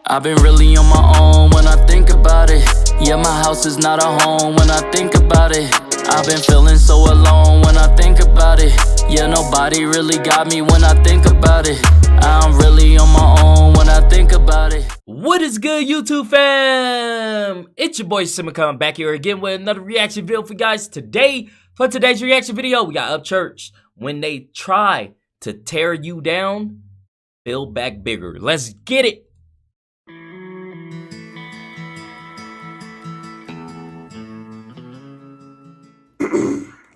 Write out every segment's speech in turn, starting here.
I've been really on my own when I think about it. Yeah, my house is not a home when I think about it. I've been feeling so alone when I think about it. Yeah, nobody really got me when I think about it. I'm really on my own when I think about it. What is good, YouTube fam? It's your boy Simba coming back here again with another reaction video for you guys. Today, for today's reaction video, we got Upchurch. When they try to tear you down, build back bigger. Let's get it.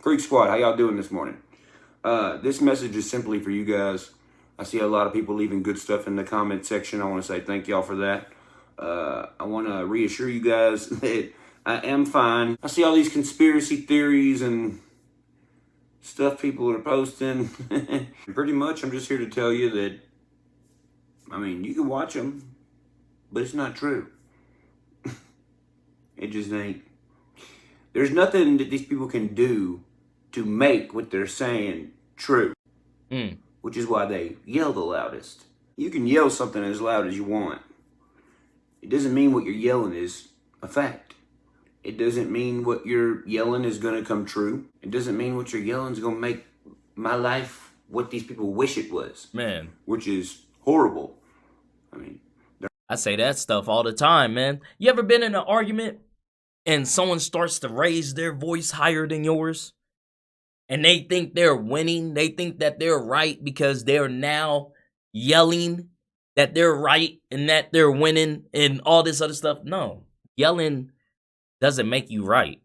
Creek Squad, how y'all doing this morning? This message is simply for you guys. I see a lot of people leaving good stuff in the comment section. I want to say thank y'all for that. I want to reassure you guys that I am fine. I see all these conspiracy theories and stuff people are posting. Pretty much, I'm just here to tell you that, I mean, you can watch them, but it's not true. It just ain't. There's nothing that these people can do to make what they're saying true. Which is why they yell the loudest. You can yell something as loud as you want. It doesn't mean what you're yelling is a fact. It doesn't mean what you're yelling is going to come true. It doesn't mean what you're yelling is going to make my life what these people wish it was. Man. Which is horrible. I mean, I say that stuff all the time, man. You ever been in an argument and someone starts to raise their voice higher than yours? And they think they're winning. They think that they're right because they're now yelling that they're right and that they're winning and all this other stuff. No, yelling doesn't make you right.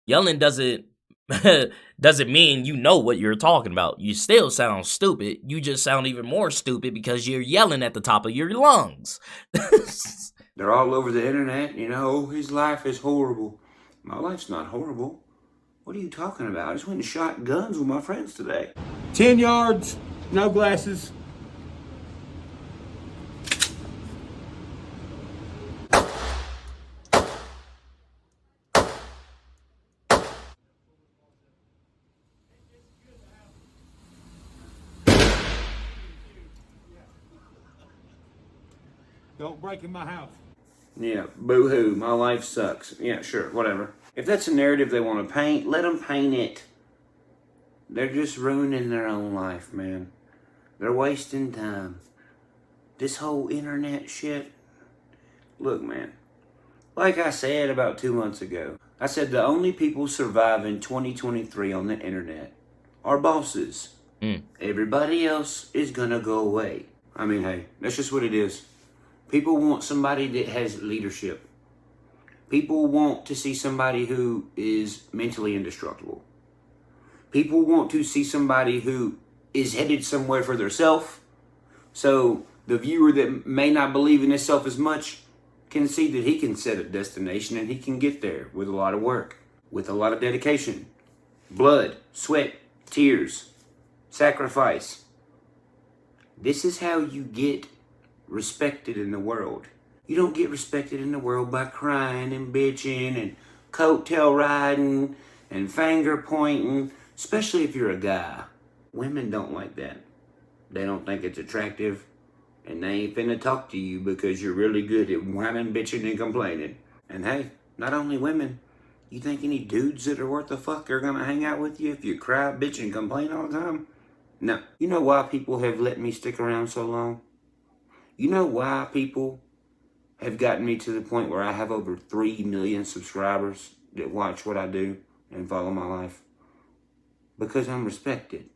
Yelling doesn't mean you know what you're talking about. You still sound stupid. You just sound even more stupid because you're yelling at the top of your lungs. They're all over the internet, you know, his life is horrible. My life's not horrible. What are you talking about? I just went and shot guns with my friends today. 10 yards, no glasses. Don't break in my house. Yeah, boo-hoo, my life sucks. Yeah, sure, whatever. If that's a narrative they want to paint, let them paint it. They're just ruining their own life, man. They're wasting time. This whole internet shit. Look, man. Like I said about 2 months ago, I said the only people surviving 2023 on the internet are bosses. Everybody else is gonna go away. I mean, hey, that's just what it is. People want somebody that has leadership. People want to see somebody who is mentally indestructible. People want to see somebody who is headed somewhere for themselves. So the viewer that may not believe in himself as much can see that he can set a destination and he can get there with a lot of work, with a lot of dedication, blood, sweat, tears, sacrifice. This is how you get respected in the world. You don't get respected in the world by crying and bitching and coattail riding and finger pointing, especially if you're a guy. Women don't like that. They don't think it's attractive, and they ain't finna talk to you because you're really good at whining, bitching, and complaining. And hey, not only women, you think any dudes that are worth a fuck are gonna hang out with you if you cry, bitch, and complain all the time? No. You know why people have let me stick around so long? You know why people have gotten me to the point where I have over 3 million subscribers that watch what I do and follow my life? Because I'm respected.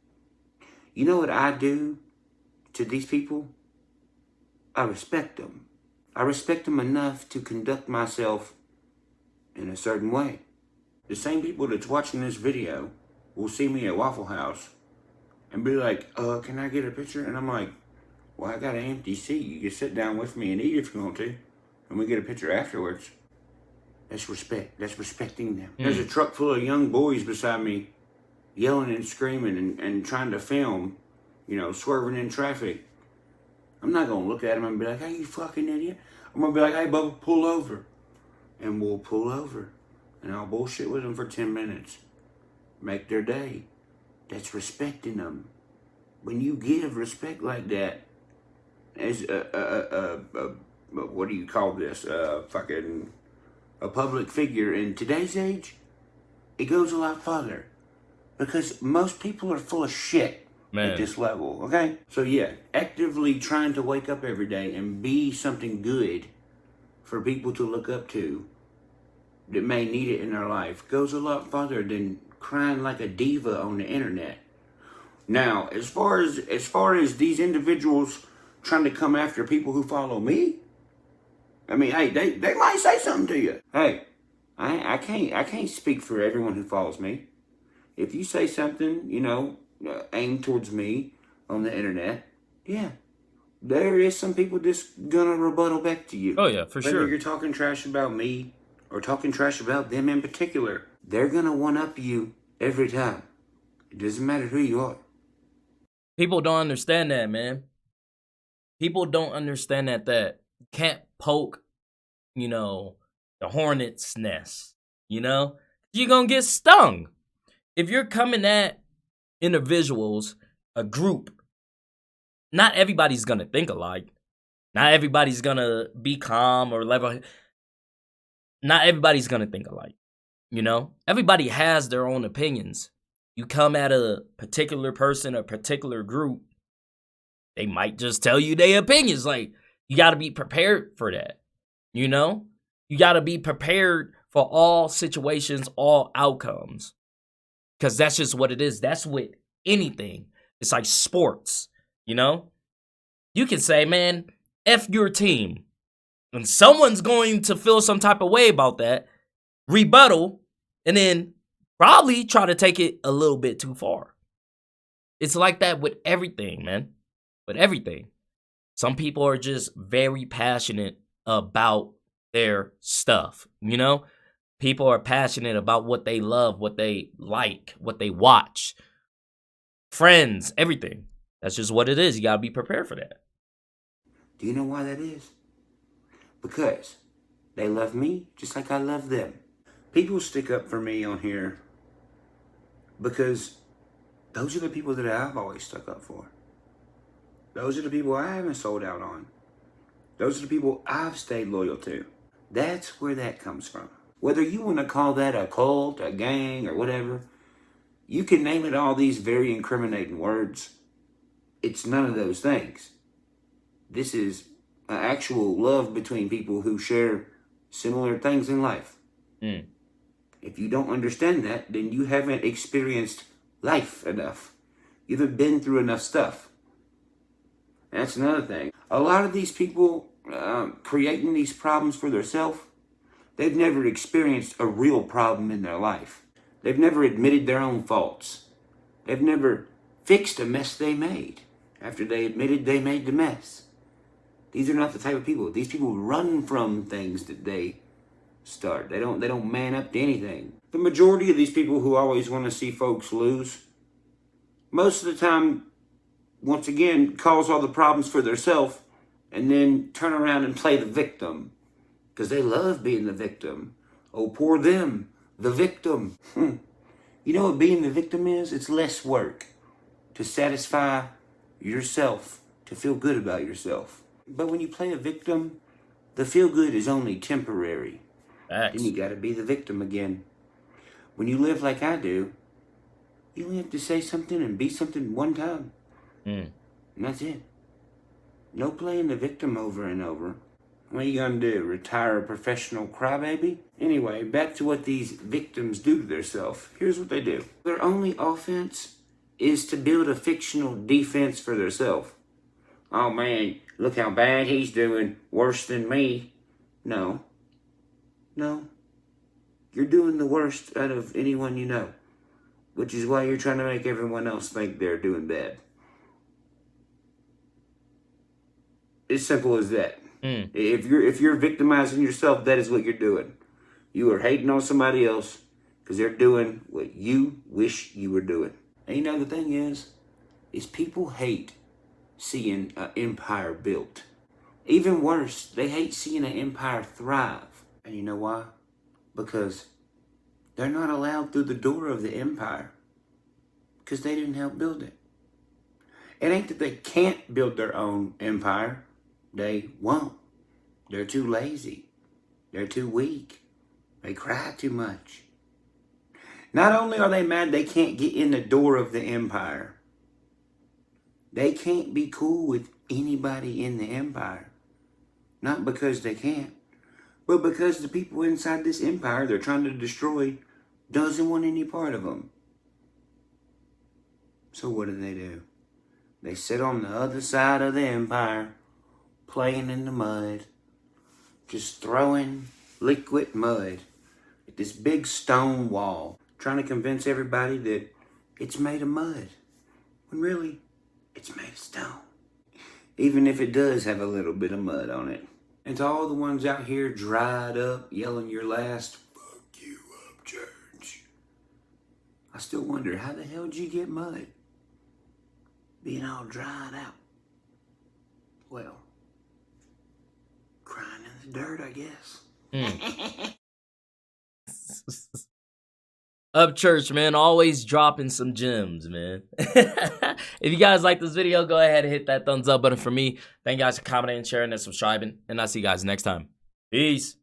You know what I do to these people? I respect them. I respect them enough to conduct myself in a certain way. The same people that's watching this video will see me at Waffle House and be like, can I get a picture? And I'm like, well, I got an empty seat. You can sit down with me and eat if you want to. And we get a picture afterwards. That's respect. That's respecting them. There's a truck full of young boys beside me yelling and screaming and trying to film, you know, swerving in traffic. I'm not going to look at them and be like, hey, you fucking idiot. I'm going to be like, hey, Bubba, pull over. And we'll pull over. And I'll bullshit with them for 10 minutes. Make their day. That's respecting them. When you give respect like that, as what do you call this? Fucking a public figure in today's age, it goes a lot farther. Because most people are full of shit at this level, okay? So yeah, actively trying to wake up every day and be something good for people to look up to that may need it in their life goes a lot farther than crying like a diva on the internet. Now, as far as these individuals trying to come after people who follow me, I mean, hey, they might say something to you. Hey, I can't speak for everyone who follows me. If you say something, you know, aimed towards me on the internet, yeah, there is some people just gonna rebuttal back to you. Oh yeah, for sure. Whether you're talking trash about me or talking trash about them in particular, they're gonna one-up you every time. It doesn't matter who you are. People don't understand that, man. People don't understand that you can't poke, you know, the hornet's nest, you know? You're gonna get stung. If you're coming at individuals, a group, not everybody's gonna think alike. Not everybody's gonna be calm or level. Not everybody's gonna think alike, you know? Everybody has their own opinions. You come at a particular person, a particular group, they might just tell you their opinions. Like, you gotta be prepared for that, you know? You gotta be prepared for all situations, all outcomes. Because that's just what it is. That's with anything. It's like sports, you know? You can say, man, F your team. And someone's going to feel some type of way about that, rebuttal, and then probably try to take it a little bit too far. It's like that with everything, man. With everything. Some people are just very passionate about their stuff, you know? People are passionate about what they love, what they like, what they watch. Friends, everything. That's just what it is. You gotta be prepared for that. Do you know why that is? Because they love me just like I love them. People stick up for me on here because those are the people that I've always stuck up for. Those are the people I haven't sold out on. Those are the people I've stayed loyal to. That's where that comes from. Whether you want to call that a cult, a gang, or whatever, you can name it all these very incriminating words. It's none of those things. This is an actual love between people who share similar things in life. If you don't understand that, then you haven't experienced life enough. You haven't been through enough stuff. That's another thing. A lot of these people creating these problems for themselves, they've never experienced a real problem in their life. They've never admitted their own faults. They've never fixed a mess they made after they admitted they made the mess. These are not the type of people. These people run from things that they start. They don't man up to anything. The majority of these people who always want to see folks lose, most of the time, once again, cause all the problems for themselves and then turn around and play the victim. Because they love being the victim. Oh, poor them, the victim. You know what being the victim is? It's less work to satisfy yourself, to feel good about yourself. But when you play a victim, the feel good is only temporary. Facts. Then you gotta be the victim again. When you live like I do, you only have to say something and be something one time. And that's it. No playing the victim over and over. What are you gonna do? Retire a professional crybaby? Anyway, back to what these victims do to themselves. Here's what they do. Their only offense is to build a fictional defense for themselves. Oh man, look how bad he's doing, worse than me. No. You're doing the worst out of anyone you know, which is why you're trying to make everyone else think they're doing bad. As simple as that. If you're victimizing yourself, that is what you're doing. You are hating on somebody else because they're doing what you wish you were doing. And you know the thing is people hate seeing an empire built. Even worse, they hate seeing an empire thrive. And you know why? Because they're not allowed through the door of the empire because they didn't help build it. It ain't that they can't build their own empire. They won't. They're too lazy. They're too weak. They cry too much. Not only are they mad they can't get in the door of the empire, they can't be cool with anybody in the empire. Not because they can't, but because the people inside this empire they're trying to destroy doesn't want any part of them. So what do? They sit on the other side of the empire, playing in the mud, just throwing liquid mud at this big stone wall, trying to convince everybody that it's made of mud, when really, it's made of stone. Even if it does have a little bit of mud on it. And to all the ones out here dried up, yelling your last, "Fuck you up, church," I still wonder, how the hell did you get mud? Being all dried out. Well, crying in the dirt, I guess. Up church, man. Always dropping some gems, man. If you guys like this video, go ahead and hit that thumbs up button for me. Thank you guys for commenting, sharing, and subscribing. And I'll see you guys next time. Peace.